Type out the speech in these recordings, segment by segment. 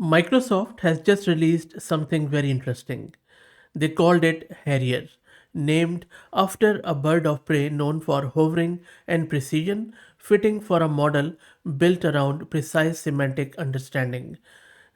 Microsoft has just released something very interesting. They called it Harrier, named after a bird of prey known for hovering and precision, fitting for a model built around precise semantic understanding.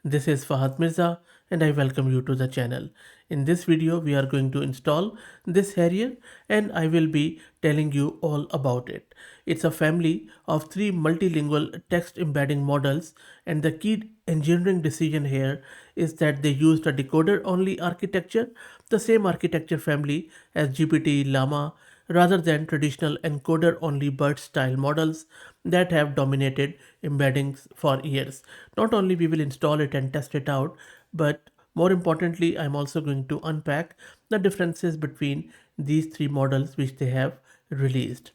This is Fahad Mirza and I welcome you to the channel. In this video, we are going to install this Harrier and I will be telling you all about it. It's a family of three multilingual text embedding models, and the key engineering decision here is that they used a decoder only architecture, the same architecture family as GPT Llama, rather than traditional encoder only BERT style models that have dominated embeddings for years. Not only we will install it and test it out, but more importantly, I'm also going to unpack the differences between these three models which they have released.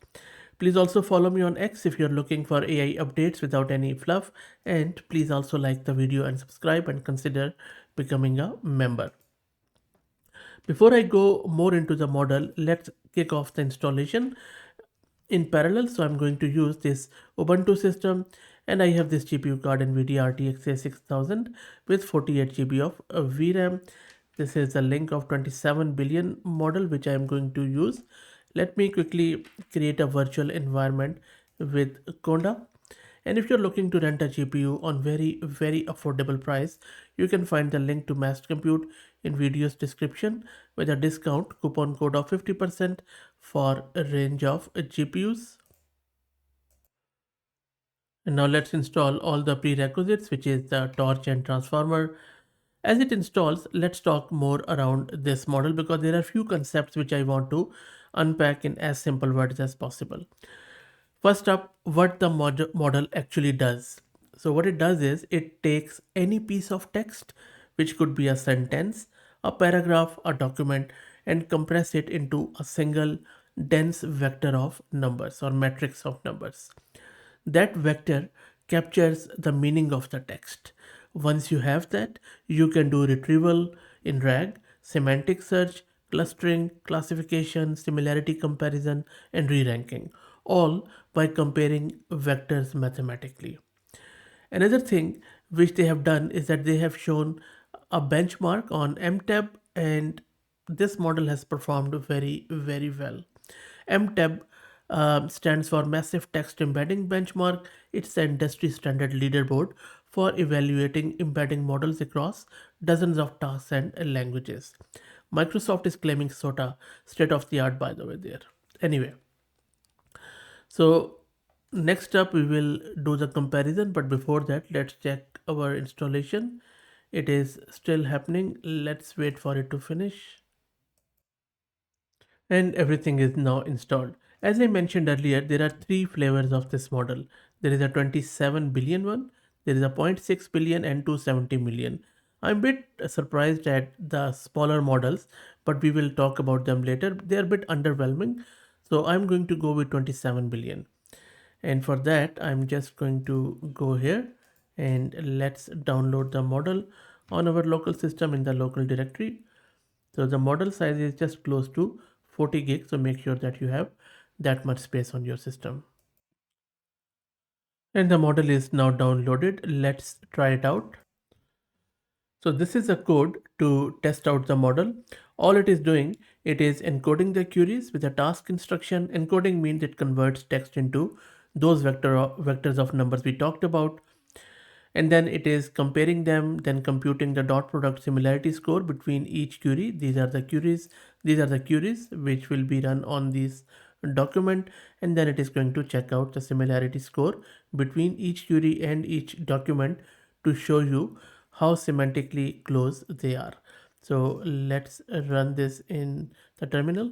Please also follow me on X if you're looking for AI updates without any fluff, and please also like the video and subscribe and consider becoming a member. Before I go more into the model, let's kick off the installation in parallel. So I'm going to use this Ubuntu system, and I have this GPU card NVIDIA RTX 6000 with 48 GB of VRAM. This is the link of 27 billion model which I am going to use. Let me quickly create a virtual environment with Conda. And if you're looking to rent a GPU on very affordable price, you can find the link to Mass Compute in video's description with a discount coupon code of 50% for a range of GPUs. And now let's install all the prerequisites, which is the torch and transformer. As it installs, let's talk more around this model because there are few concepts which I want to unpack in as simple words as possible. First up, what the model actually does. So what it does is it takes any piece of text, which could be a sentence, a paragraph, a document, and compress it into a single dense vector of numbers or matrix of numbers. That vector captures the meaning of the text. Once you have that, you can do retrieval in RAG, semantic search, clustering, classification, similarity comparison, and re-ranking, all by comparing vectors mathematically. Another thing which they have done is that they have shown a benchmark on MTab, and this model has performed very well. MTab stands for Massive Text Embedding Benchmark. It's the industry standard leaderboard for evaluating embedding models across dozens of tasks and languages. Microsoft is claiming SOTA, state of the art, by the way, there. Anyway, so next up we will do the comparison, but before that, let's check our installation. It is still happening. Let's wait for it to finish. And everything is now installed. As I mentioned earlier, there are three flavors of this model. There is a 27 billion one, there is a zero point 0.6 billion and 270 million. I'm a bit surprised at the smaller models, but we will talk about them later. They are a bit underwhelming. So I'm going to go with 27 billion. And for that, I'm just going to go here and let's download the model on our local system in the local directory. So the model size is just close to 40 gigs. So make sure that you have that much space on your system. And the model is now downloaded. Let's try it out. So this is a code to test out the model. All it is doing, it is encoding the queries with a task instruction. Encoding means it converts text into those vectors of numbers we talked about. And then it is comparing them, then computing the dot product similarity score between each query. These are the queries which will be run on this document, and then it is going to check out the similarity score between each query and each document to show you how semantically close they are. So let's run this in the terminal.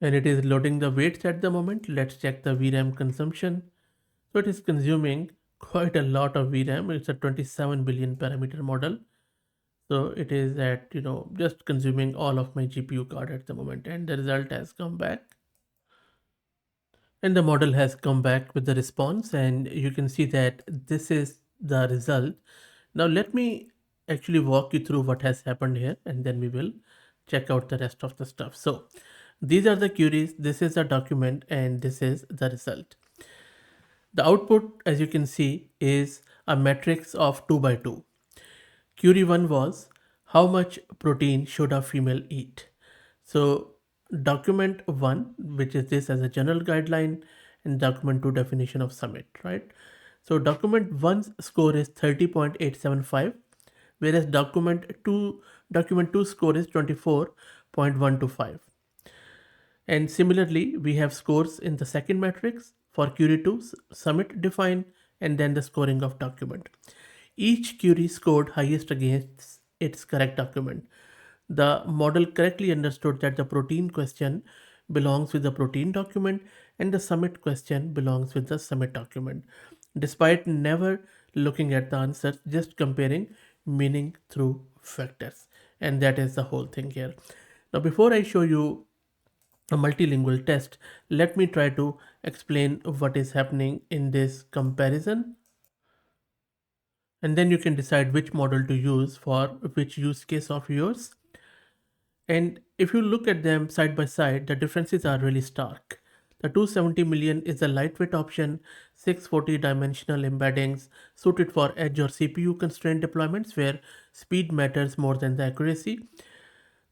And it is loading the weights at the moment. Let's check the VRAM consumption. So it is consuming quite a lot of VRAM. It's a 27 billion parameter model. So it is at, just consuming all of my GPU card at the moment. And the result has come back. And the model has come back with the response. And you can see that this is the result. Now let me actually walk you through what has happened here. And then we will check out the rest of the stuff. So these are the queries. This is a document and this is the result. The output, as you can see, is a matrix of 2 by 2. Query 1 was how much protein should a female eat? So, document 1, which is this as a general guideline, and document 2 definition of summit, right? So, document 1's score is 30.875, whereas document 2 score is 24.125. And similarly, we have scores in the second matrix for query 2, summit define, and then the scoring of document. Each query scored highest against its correct document. The model correctly understood that the protein question belongs with the protein document and the summit question belongs with the summit document, despite never looking at the answers, just comparing meaning through vectors. And that is the whole thing here. Now, before I show you a multilingual test, let me try to explain what is happening in this comparison, and then you can decide which model to use for which use case of yours. And if you look at them side by side, the differences are really stark. The 270 million is a lightweight option, 640 dimensional embeddings suited for edge or CPU constrained deployments where speed matters more than the accuracy.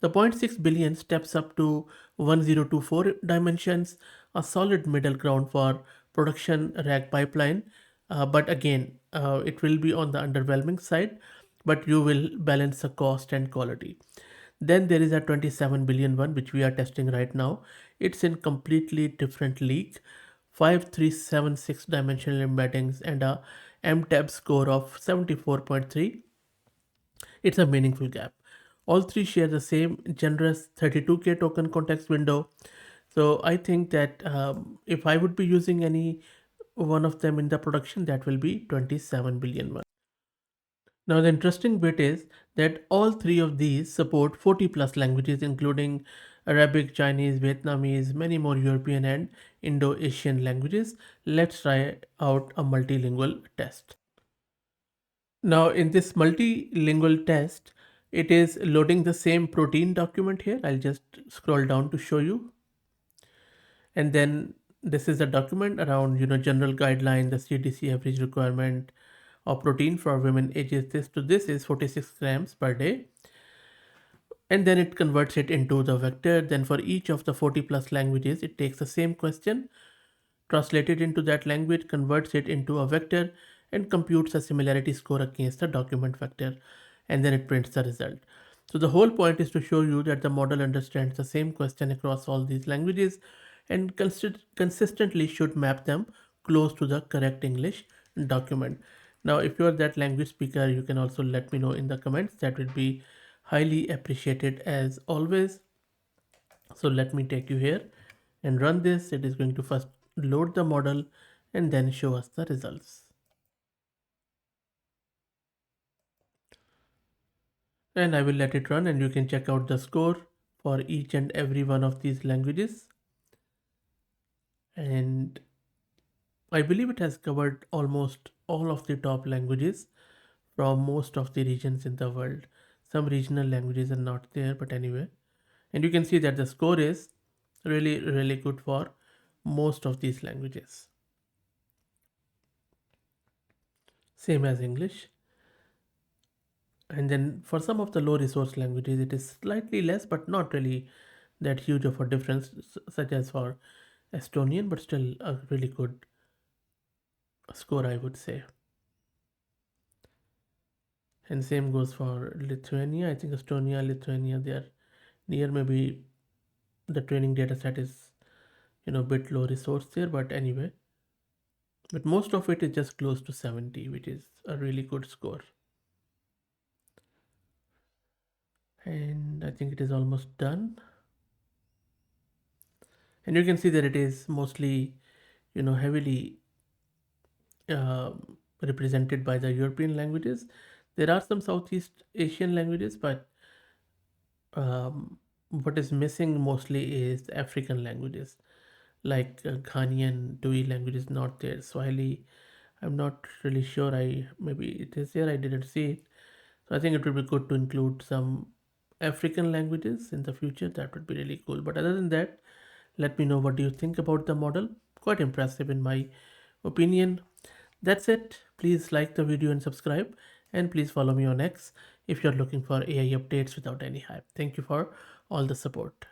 The 0.6 billion steps up to 1024 dimensions, a solid middle ground for production rack pipeline. But again, it will be on the underwhelming side, but you will balance the cost and quality. Then there is a 27 billion one, which we are testing right now. It's in completely different league. 5376 dimensional embeddings and a MTAB score of 74.3. It's a meaningful gap. All three share the same generous 32K token context window. So I think that if I would be using any one of them in the production, that will be 27 billion one. Now the interesting bit is that all three of these support 40 plus languages including Arabic, Chinese, Vietnamese, many more European and Indo-Asian languages. Let's try out a multilingual test. Now in this multilingual test, it is loading the same protein document here. I'll just scroll down to show you. And then this is a document around, general guideline, the CDC average requirement of protein for women ages this to this is 46 grams per day. And then it converts it into the vector. Then for each of the 40 plus languages, it takes the same question, translates it into that language, converts it into a vector, and computes a similarity score against the document vector. And then it prints the result. So the whole point is to show you that the model understands the same question across all these languages and consistently should map them close to the correct English document. Now, if you are that language speaker, you can also let me know in the comments. That would be highly appreciated as always. So let me take you here and run this. It is going to first load the model and then show us the results. And I will let it run and you can check out the score for each and every one of these languages. And I believe it has covered almost all of the top languages from most of the regions in the world. Some regional languages are not there, but anyway. And you can see that the score is really, really good for most of these languages. Same as English. And then for some of the low resource languages, it is slightly less, but not really that huge of a difference, such as for Estonian, but still a really good score, I would say. And same goes for Lithuania. I think Estonia, Lithuania, they are near. Maybe the training data set is, a bit low resource there, but anyway. But most of it is just close to 70, which is a really good score. And I think it is almost done. And you can see that it is mostly, heavily represented by the European languages. There are some Southeast Asian languages, but what is missing mostly is African languages, like Ghanaian, Dui language is not there. Swahili, I'm not really sure. Maybe it is there. I didn't see it. So I think it would be good to include some African languages in the future. That would be really cool. But other than that, let me know what do you think about the model. Quite impressive in my opinion. That's it. Please like the video and subscribe, and please follow me on X if you're looking for AI updates without any hype. Thank you for all the support.